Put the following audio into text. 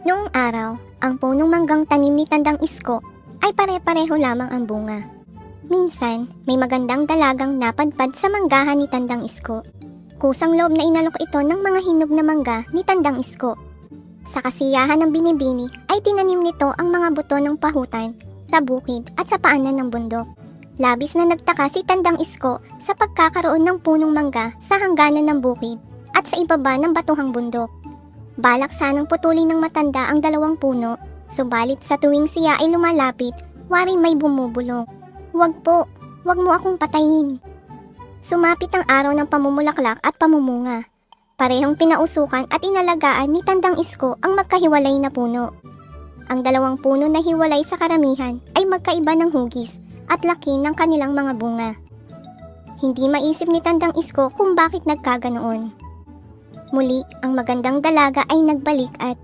Noong araw, ang punong manggang tanim ni Tandang Isko ay pare-pareho lamang ang bunga. Minsan, may magandang dalagang napadpad sa manggahan ni Tandang Isko. Kusang loob na inalok ito ng mga hinog na mangga ni Tandang Isko. Sa kasiyahan ng binibini ay tinanim nito ang mga buto ng pahutan sa bukid at sa paanan ng bundok. Labis na nagtaka si Tandang Isko sa pagkakaroon ng punong mangga sa hangganan ng bukid at sa ibaba ng batuhang bundok. Balak sanang putulin ng matanda ang dalawang puno, subalit sa tuwing siya ay lumalapit, waring may bumubulong. "Wag po, wag mo akong patayin." Sumapit ang araw ng pamumulaklak at pamumunga. Parehong pinausukan at inalagaan ni Tandang Isko ang magkahiwalay na puno. Ang dalawang puno na hiwalay sa karamihan ay magkaiba ng hugis at laki ng kanilang mga bunga. Hindi maisip ni Tandang Isko kung bakit nagkaganoon. Muli, ang magandang dalaga ay nagbalik at